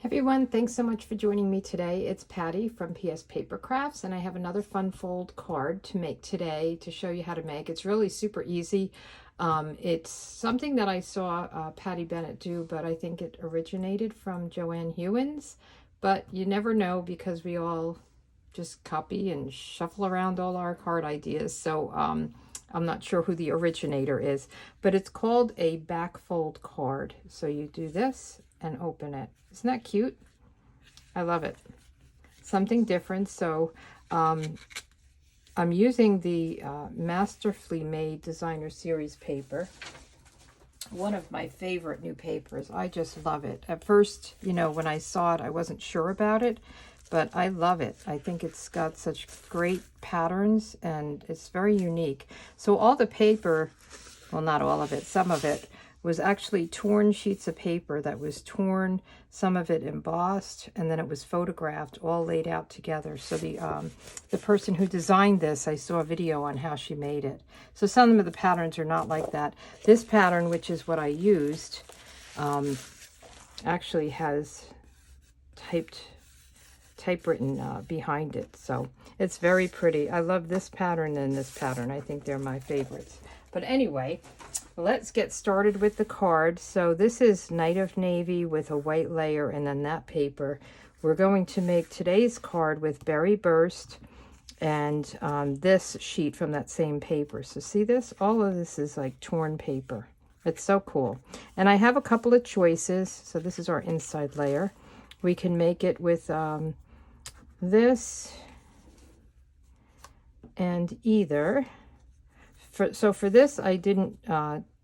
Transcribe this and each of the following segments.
Hey everyone, thanks so much for joining me today. It's Patty from pspapercrafts, and I have another fun fold card to make today to show you how to make. It's really super easy. It's something that I saw Patty Bennett do, but I think it originated from Joanne Hewins. But you never know because we all just copy and shuffle around all our card ideas. So I'm not sure who the originator is, but it's called a back fold card. So you do this and open it. Isn't that cute? I love it. Something different. So I'm using the Masterfully made designer series paper. One of my favorite new papers. I just love it. At first, you know, when I saw it, I wasn't sure about it, but I love it. I think it's got such great patterns and it's very unique. So all the paper, well, not all of it, some of it was actually torn sheets of paper that was torn, some of it embossed, and then it was photographed, all laid out together. So the person who designed this, I saw a video on how she made it. So some of the patterns are not like that. This pattern, which is what I used, actually has typewritten behind it. So it's very pretty. I love this pattern and this pattern. I think they're my favorites. But anyway, let's get started with the card. So this is Night of Navy with a white layer and then that paper. We're going to make today's card with Berry Burst and this sheet from that same paper. So see this? All of this is like torn paper. It's so cool. And I have a couple of choices. So this is our inside layer. We can make it with this and either... So for this, I didn't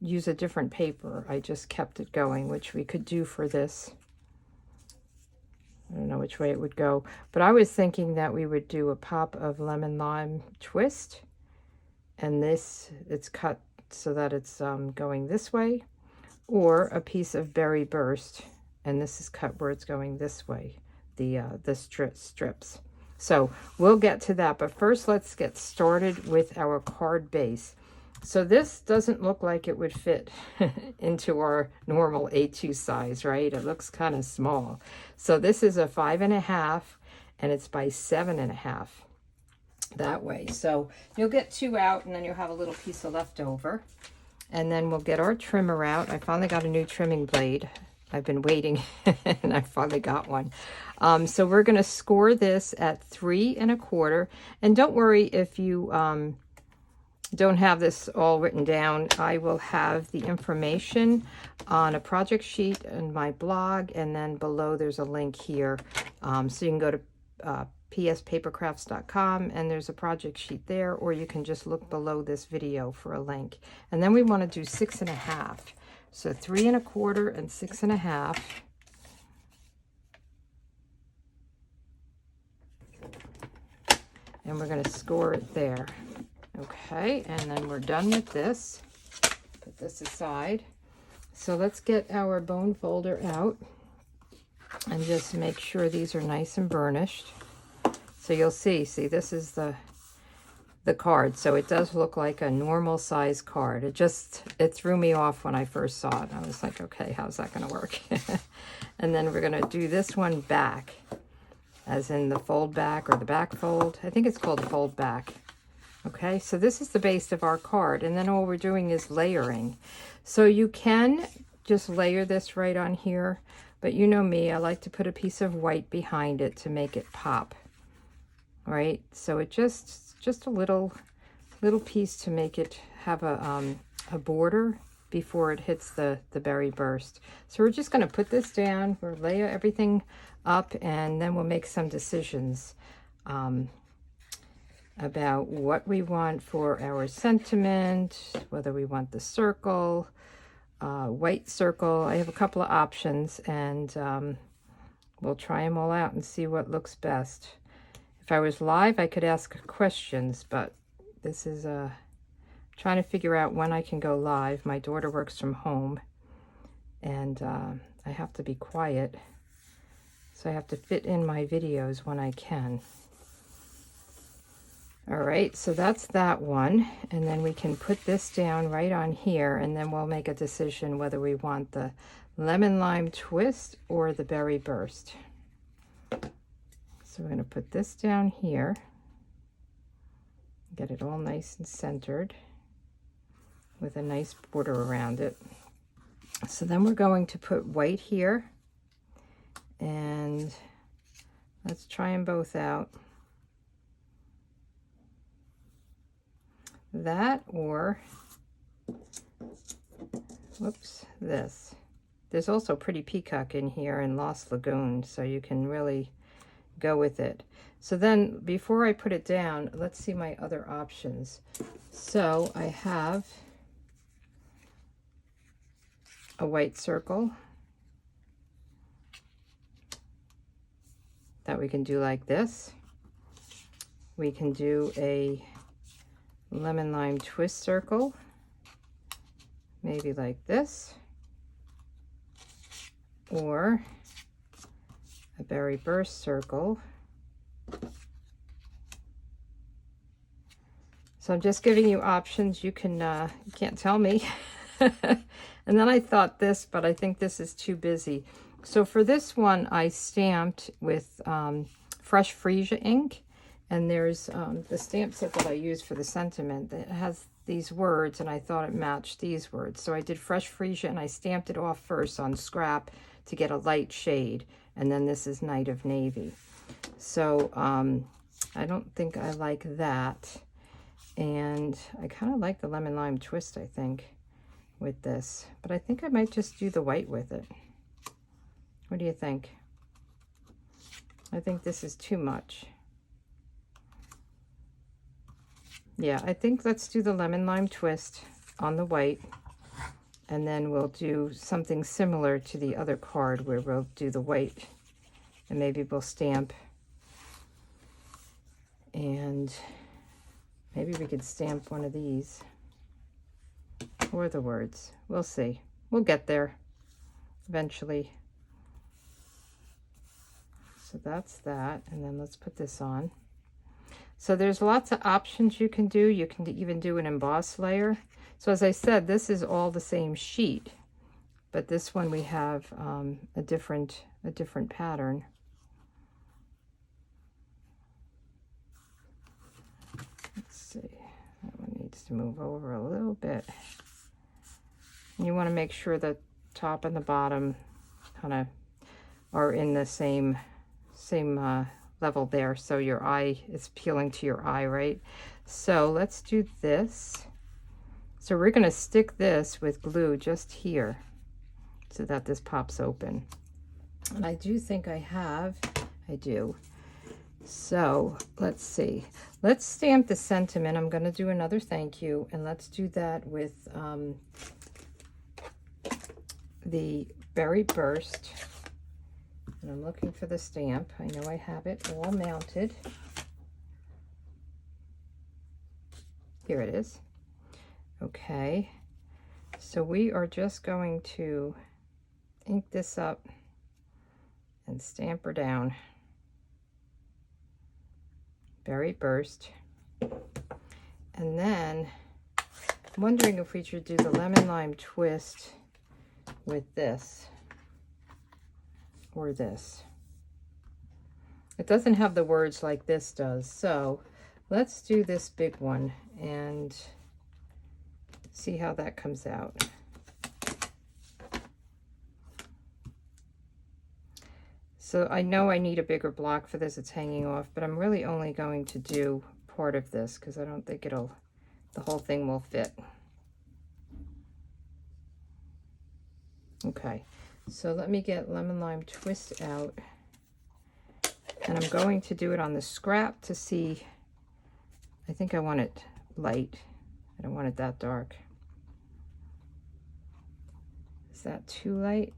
use a different paper. I just kept it going, which we could do for this. I don't know which way it would go, but I was thinking that we would do a pop of lemon lime twist, and this, it's cut so that it's going this way, or a piece of berry burst, and this is cut where it's going this way, the strips. So we'll get to that, but first let's get started with our card base. So this doesn't look like it would fit into our normal A2 size, right? It looks kind of small. So this is a 5.5 and it's by 7.5 that way. So you'll get 2 out and then you'll have a little piece of leftover. And then we'll get our trimmer out. I finally got a new trimming blade. I've been waiting and I finally got one. So we're going to score this at 3 1/4. And don't worry if you don't have this all written down. I will have the information on a project sheet in my blog, and then below there's a link here. So you can go to pspapercrafts.com and there's a project sheet there, or you can just look below this video for a link. And then we want to do 6.5. So 3 1/4 and 6.5. And we're going to score it there. Okay, and then we're done with this. Put this aside. So let's get our bone folder out and just make sure these are nice and burnished. So you'll see this is the card. So it does look like a normal size card. It threw me off when I first saw it. I was like, okay, how's that going to work? And then we're going to do this one back, as in the fold back or the back fold. I think it's called fold back. Okay, so this is the base of our card, and then all we're doing is layering. So you can just layer this right on here, but you know me, I like to put a piece of white behind it to make it pop. Right, so it just a little piece to make it have a border before it hits the berry burst. So we're just going to put this down, we'll layer everything up, and then we'll make some decisions about what we want for our sentiment, whether we want the circle, white circle. I have a couple of options, and we'll try them all out and see what looks best. If I was live, I could ask questions, but this is trying to figure out when I can go live. My daughter works from home, and I have to be quiet, so I have to fit in my videos when I can. All right, so that's that one, and then we can put this down right on here, and then we'll make a decision whether we want the lemon lime twist or the berry burst. So we're going to put this down here, get it all nice and centered with a nice border around it. So then we're going to put white here, and let's try them both out. That or, whoops, this. There's also Pretty Peacock in here and Lost Lagoon, so you can really go with it. So then before I put it down, let's see my other options. So I have a white circle that we can do like this. We can do a lemon lime twist circle, maybe like this, or a berry burst circle. So I'm just giving you options. You can you can't tell me. And then I thought this, but I think this is too busy. So for this one, I stamped with fresh freesia ink, and there's the stamp set that I use for the sentiment that has these words, and I thought it matched these words. So I did fresh freesia, and I stamped it off first on scrap to get a light shade, and then this is Night of Navy. So I don't think I like that, and I kind of like the lemon lime twist, I think, with this, but I think I might just do the white with it. What do you think? I think this is too much. Yeah, I think let's do the lemon lime twist on the white, and then we'll do something similar to the other card where we'll do the white, and maybe we'll stamp, and maybe we could stamp one of these or the words. We'll see. We'll get there eventually. So that's that, and then let's put this on. So there's lots of options you can do. You can even do an emboss layer. So as I said, this is all the same sheet, but this one we have a different pattern. Let's see, that one needs to move over a little bit. And you want to make sure the top and the bottom kind of are in the same level there, so your eye is peeling to your eye, right? So let's do this. So we're going to stick this with glue just here so that this pops open. And I do think I do. So let's see. Let's stamp the sentiment. I'm going to do another thank you, and let's do that with the berry burst. And I'm looking for the stamp. I know I have it all mounted. Here it is. Okay, so we are just going to ink this up and stamp her down. Berry burst. And then I'm wondering if we should do the lemon lime twist with this or this. It doesn't have the words like this does, so let's do this big one and see how that comes out. So I know I need a bigger block for this. It's hanging off, but I'm really only going to do part of this because I don't think the whole thing will fit. Okay, so let me get lemon lime twist out, and I'm going to do it on the scrap to see. I think I want it light. I don't want it that dark. Is that too light?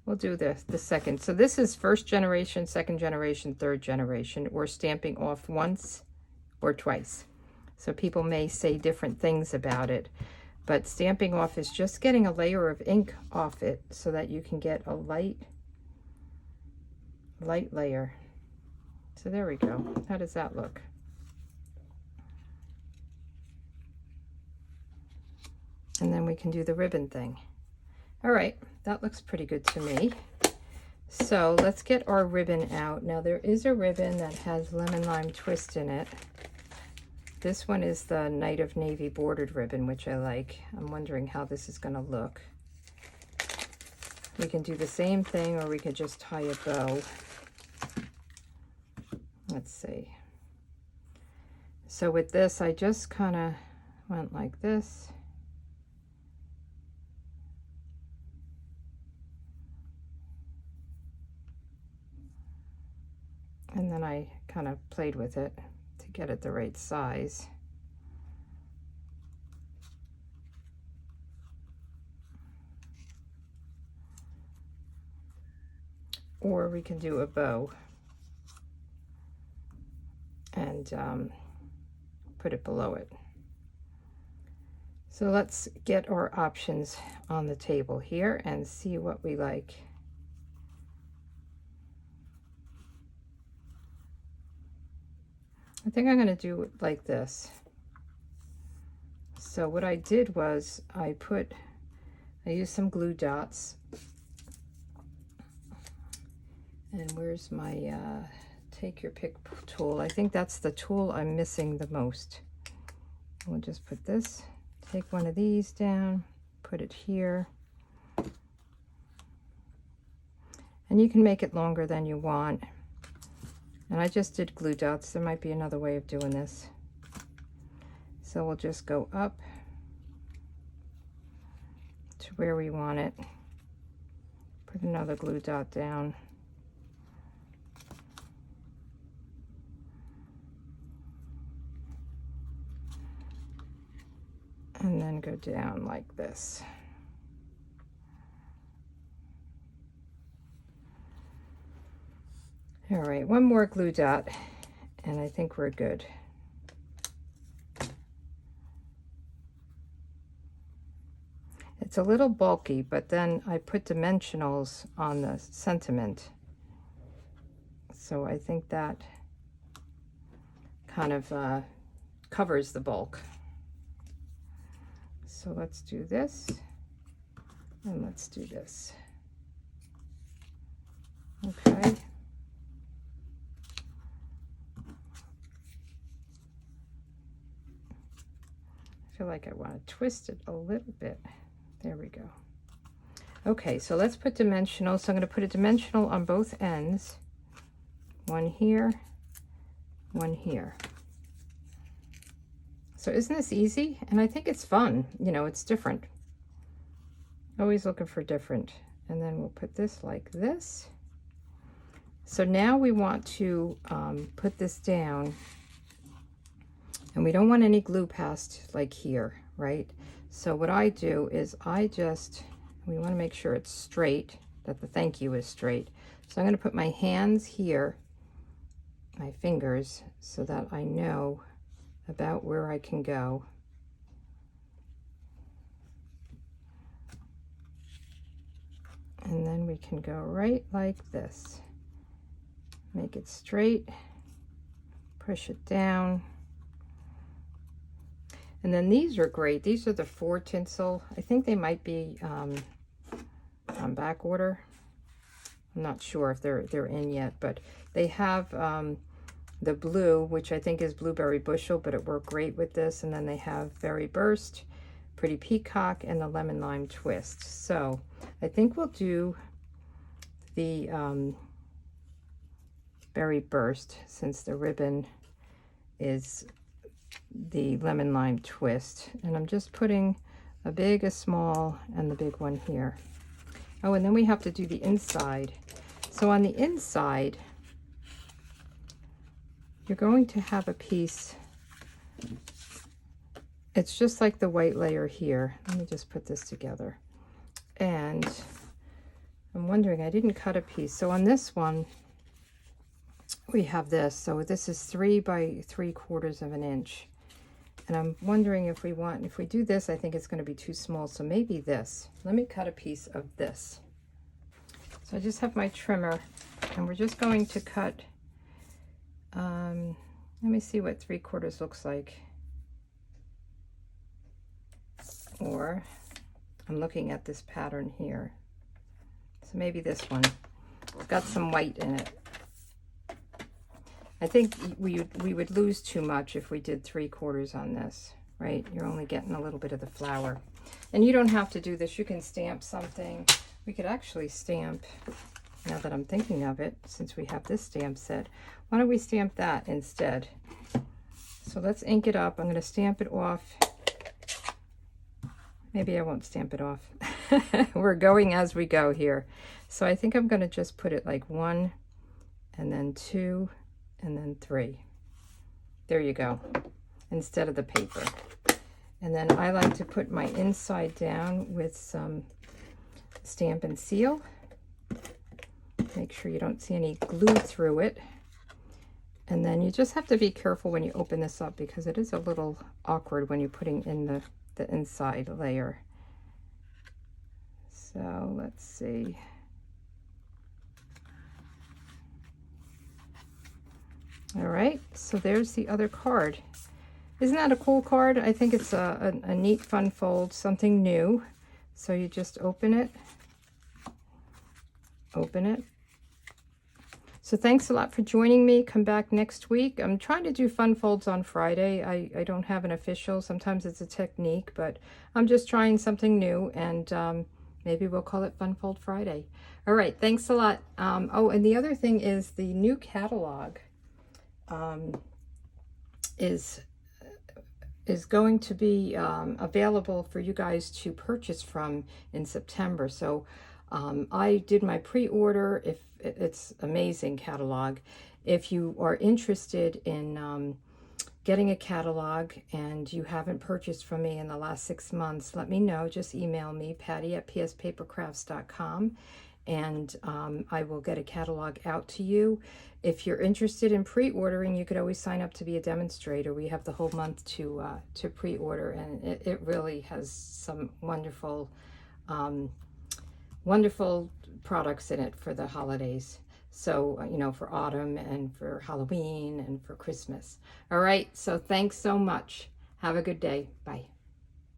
We'll do the second. So this is first generation, second generation, third generation. We're stamping off once or twice. So people may say different things about it, but stamping off is just getting a layer of ink off it so that you can get a light layer. So there we go. How does that look? And then we can do the ribbon thing. All right, that looks pretty good to me. So let's get our ribbon out. Now there is a ribbon that has lemon lime twist in it. This one is the Night of Navy bordered ribbon, which I like. I'm wondering how this is going to look. We can do the same thing, or we could just tie a bow. Let's see. So with this, I just kind of went like this. And then I kind of played with it to get it the right size. Or we can do a bow and put it below it. So let's get our options on the table here and see what we like. I think I'm going to do it like this. So what I did was I used some glue dots. And where's my take your pick tool? I think that's the tool I'm missing the most. We'll just put this, take one of these down, put it here. And you can make it longer than you want. And I just did glue dots. There might be another way of doing this. So we'll just go up to where we want it. Put another glue dot down. And then go down like this. All right, one more glue dot, and I think we're good. It's a little bulky, but then I put dimensionals on the sentiment. So I think that kind of covers the bulk. So let's do this, and let's do this. Okay. I feel like I want to twist it a little bit. There we go. Okay, so let's put dimensional. So I'm going to put a dimensional on both ends. One here, one here. So isn't this easy? And I think it's fun. You know, it's different. Always looking for different. And then we'll put this like this. So now we want to put this down. And we don't want any glue past like here, right? So what I do is we want to make sure it's straight, that the thank you is straight. So I'm going to put my hands here, my fingers, so that I know about where I can go. And then we can go right like this. Make it straight, push it down. And then these are great. These are the 4 tinsel. I think they might be on back order. I'm not sure if they're in yet, but they have the blue, which I think is blueberry bushel, but it worked great with this. And then they have berry burst, pretty peacock, and the lemon lime twist. So I think we'll do the berry burst, since the ribbon is the lemon lime twist. And I'm just putting a big, a small, and the big one here. Oh, and then we have to do the inside. So on the inside, you're going to have a piece. It's just like the white layer here. Let me just put this together. And I'm wondering, I didn't cut a piece. So on this one, we have this. So this is 3 by 3/4 of an inch. And I'm wondering if we do this, I think it's going to be too small. So maybe this. Let me cut a piece of this. So I just have my trimmer, and we're just going to cut, let me see what 3/4 looks like. Or I'm looking at this pattern here. So maybe this one. It's got some white in it. I think we would lose too much if we did 3/4 on this, right? You're only getting a little bit of the flower. And you don't have to do this. You can stamp something. We could actually stamp, now that I'm thinking of it, since we have this stamp set, why don't we stamp that instead? So let's ink it up. I'm going to stamp it off. Maybe I won't stamp it off. We're going as we go here. So I think I'm going to just put it like 1 and then 2 and then 3. There you go, instead of the paper. And then I like to put my inside down with some Stamp and Seal. Make sure you don't see any glue through it. And then you just have to be careful when you open this up, because it is a little awkward when you're putting in the inside layer. So let's see. All right, so there's the other card. Isn't that a cool card? I think it's a neat, fun fold, something new. So you just open it. So thanks a lot for joining me. Come back next week. I'm trying to do fun folds on Friday. I don't have an official. Sometimes it's a technique, but I'm just trying something new, and maybe we'll call it Fun Fold Friday. All right, thanks a lot. Oh, and the other thing is the new catalog is going to be available for you guys to purchase from in September. So I did my pre-order. If it's amazing catalog. If you are interested in getting a catalog and you haven't purchased from me in the last 6 months, let me know. Just email me, patty@pspapercrafts.com, and I will get a catalog out to you. If you're interested in pre-ordering, you could always sign up to be a demonstrator. We have the whole month to pre-order, and it really has some wonderful wonderful products in it for the holidays. So, you know, for autumn and for Halloween and for Christmas. All right, so thanks so much. Have a good day. Bye.